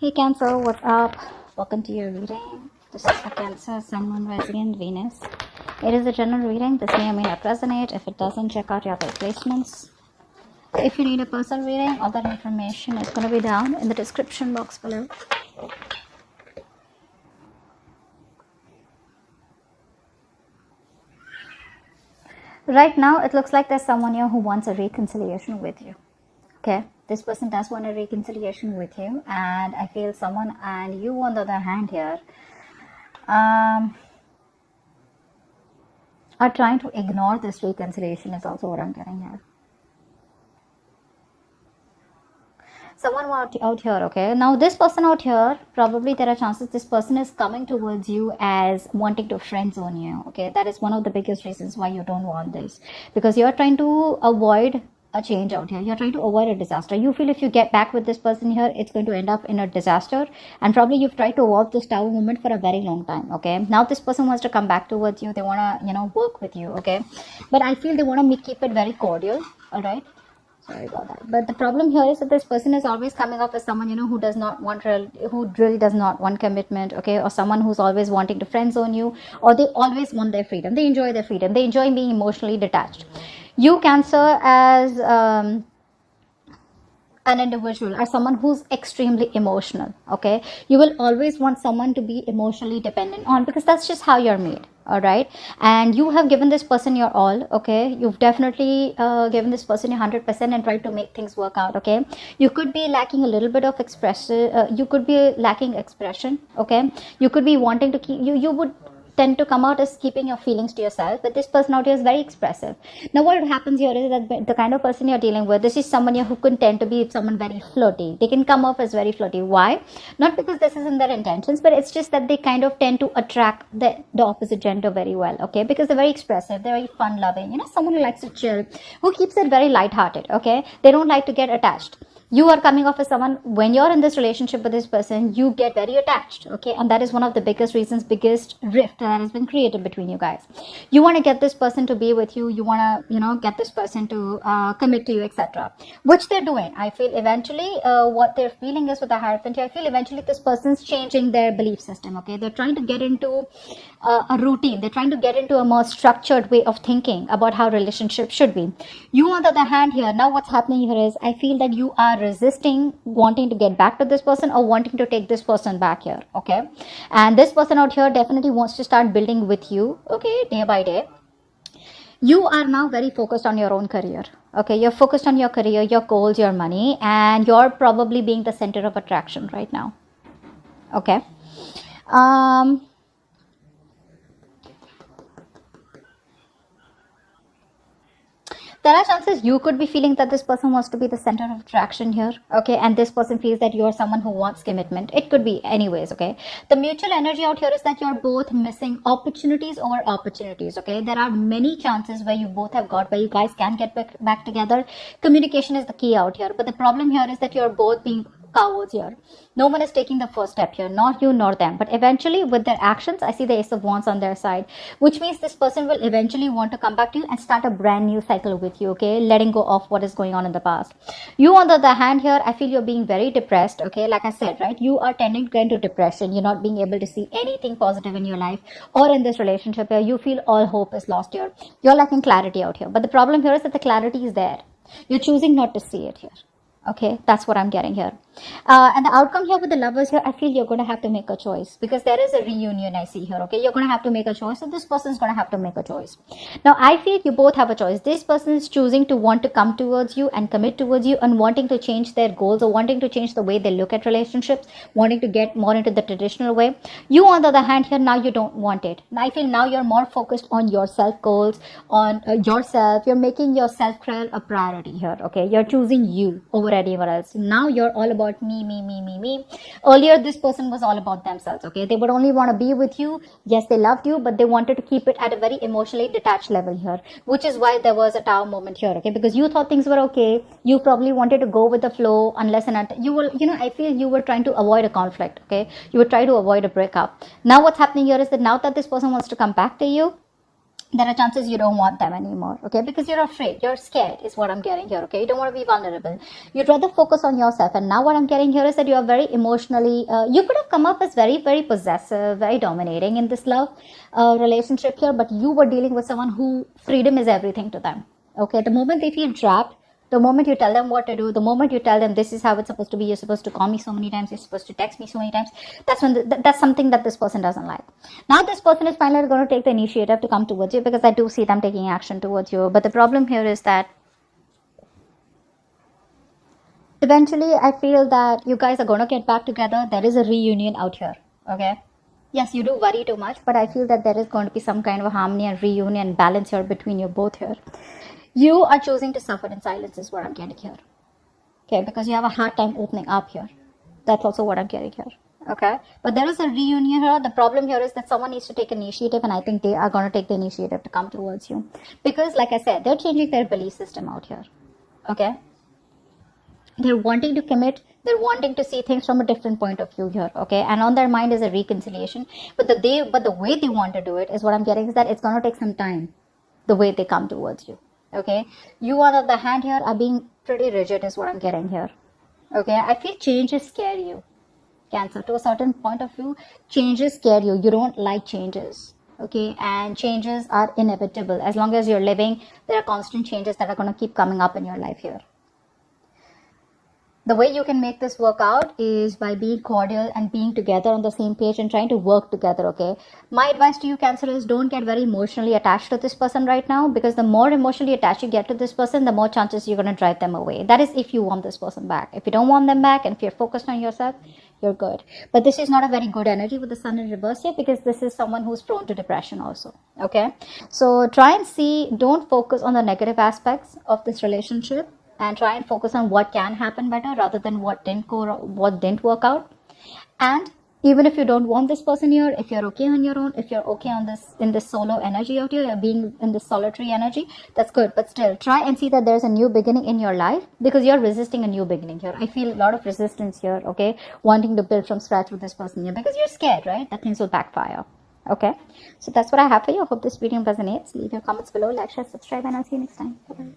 Hey Cancer, what's up? Welcome to your reading. This is a Cancer, Sun, Moon, Rising, and Venus. It is a general reading. This may or may not resonate. If it doesn't, check out your other placements. If you need a personal reading, all that information is going to be down in the description box below. Right now, it looks like there's someone here who wants a reconciliation with you. Okay, this person does want a reconciliation with you, and I feel someone and you on the other hand here are trying to ignore this reconciliation is also what I'm getting here. Someone out here, okay? Now this person out here, probably there are chances this person is coming towards you as wanting to friend zone you, okay? That is one of the biggest reasons why you don't want this, because you're trying to avoid a change out here. You're trying to avoid a disaster. You feel if you get back with this person here, it's going to end up in a disaster, and probably you've tried to avoid this tower moment for a very long time, okay? Now this person wants to come back towards you. They want to, work with you, okay? But I feel they want to keep it very cordial, all right? Sorry about that. But the problem here is that this person is always coming off as someone, who does not want who really does not want commitment, okay? Or someone who's always wanting to friend zone you, or they always want their freedom. They enjoy their freedom. They enjoy being emotionally detached. You, Cancer, as an individual, or someone who's extremely emotional, okay? You will always want someone to be emotionally dependent on, because that's just how you're made, all right? And you have given this person your all, okay? You've definitely given this person your 100% and tried to make things work out, okay? You could be lacking a little bit of you could be lacking expression, okay? You could be wanting to keep, you would tend to come out as keeping your feelings to yourself, but this person out here is very expressive. Now what happens here is that the kind of person you're dealing with, this is someone who could tend to be someone very flirty. They can come off as very flirty. Why? Not because this isn't their intentions, but it's just that they kind of tend to attract the opposite gender very well, okay? Because they're very expressive, they're very fun loving, someone who likes to chill, who keeps it very lighthearted, okay? They don't like to get attached. You are coming off as someone, when you're in this relationship with this person, you get very attached, okay? And that is one of the biggest reasons, biggest rift that has been created between you guys. You want to get this person to be with you. You want to, get this person to commit to you, etc. Which they're doing. I feel eventually what they're feeling is with the Hierophant here, I feel eventually this person's changing their belief system, okay? They're trying to get into a routine. They're trying to get into a more structured way of thinking about how relationships should be. You, on the other hand here, now what's happening here is, I feel that you are resisting wanting to get back to this person or wanting to take this person back here, okay? And this person out here definitely wants to start building with you, okay, day by day. You are now very focused on your own career, okay? You're focused on your career, your goals, your money, and you're probably being the center of attraction right now, okay? There are chances you could be feeling that this person wants to be the center of attraction here, okay? And this person feels that you're someone who wants commitment. It could be anyways, okay? The mutual energy out here is that you're both missing opportunities over opportunities, okay? There are many chances where you both have got, where you guys can get back together. Communication is the key out here. But the problem here is that you're both being cowards here. No one is taking the first step here, not you nor them. But eventually with their actions, I see the Ace of Wands on their side, which means this person will eventually want to come back to you and start a brand new cycle with you, okay? Letting go of what is going on in the past. You, on the other hand here, I feel you're being very depressed, okay? Like I said, right? You are tending to get into depression. You're not being able to see anything positive in your life or in this relationship here. You feel all hope is lost here. You're lacking clarity out here. But the problem here is that the clarity is there. You're choosing not to see it here. Okay, that's what I'm getting here. And the outcome here with the Lovers here, I feel you're going to have to make a choice, because there is a reunion I see here, okay? You're going to have to make a choice, so this person's going to have to make a choice. Now, I feel you both have a choice. This person is choosing to want to come towards you and commit towards you and wanting to change their goals or wanting to change the way they look at relationships, wanting to get more into the traditional way. You, on the other hand here, now you don't want it. I feel now you're more focused on your self goals, on yourself. You're making your self-care a priority here, okay? You're choosing you over anyone else. Now you're all about me. Earlier, this person was all about themselves, okay? They would only want to be with you. Yes, they loved you, but they wanted to keep it at a very emotionally detached level here, which is why there was a tower moment here, okay? Because you thought things were okay. You probably wanted to go with the flow unless and until you will, I feel you were trying to avoid a conflict, okay? You would try to avoid a breakup. Now what's happening here is that now that this person wants to come back to you, there are chances you don't want them anymore, okay, because you're afraid, you're scared is what I'm getting here, okay. You don't want to be vulnerable, you'd rather focus on yourself. And now what I'm getting here is that you are very emotionally, you could have come up as very, very possessive, very dominating in this love relationship here, but you were dealing with someone who freedom is everything to them, okay. The moment they feel trapped, the moment you tell them what to do, the moment you tell them this is how it's supposed to be, you're supposed to call me so many times, you're supposed to text me so many times, that's when that's something that this person doesn't like. Now this person is finally going to take the initiative to come towards you, because I do see them taking action towards you. But the problem here is that eventually I feel that you guys are going to get back together. There is a reunion out here, okay. Yes, you do worry too much, but I feel that there is going to be some kind of a harmony and reunion balance here between you both here. You are choosing to suffer in silence is what I'm getting here, okay, because you have a hard time opening up here. That's also what I'm getting here, okay. But there is a reunion here. The problem here is that someone needs to take initiative, and I think they are going to take the initiative to come towards you, because like I said, they're changing their belief system out here, okay. They're wanting to commit, they're wanting to see things from a different point of view here, okay. And on their mind is a reconciliation, but the way they want to do it is what I'm getting is that it's going to take some time, the way they come towards you, okay. You on the other hand here are being pretty rigid is what I'm getting here, okay. I feel changes scare you, Cancer. To a certain point of view, changes scare you. You don't like changes, okay. And changes are inevitable. As long as you're living, there are constant changes that are going to keep coming up in your life here. The way you can make this work out is by being cordial and being together on the same page and trying to work together, okay. My advice to you, Cancer, is don't get very emotionally attached to this person right now, because the more emotionally attached you get to this person, the more chances you're going to drive them away. That is if you want this person back. If you don't want them back, and if you're focused on yourself, you're good. But this is not a very good energy with the sun in reverse here, because this is someone who's prone to depression also, okay. So try and see, don't focus on the negative aspects of this relationship, and try and focus on what can happen better rather than what didn't work out. And even if you don't want this person here, if you're okay on your own, if you're okay on this, in this solo energy out here, being in this solitary energy, that's good. But still, try and see that there's a new beginning in your life, because you're resisting a new beginning here. I feel a lot of resistance here, okay, wanting to build from scratch with this person here, because you're scared, right, that things will backfire, okay. So that's what I have for you. I hope this video resonates. Leave your comments below, like, share, subscribe, and I'll see you next time. Bye-bye.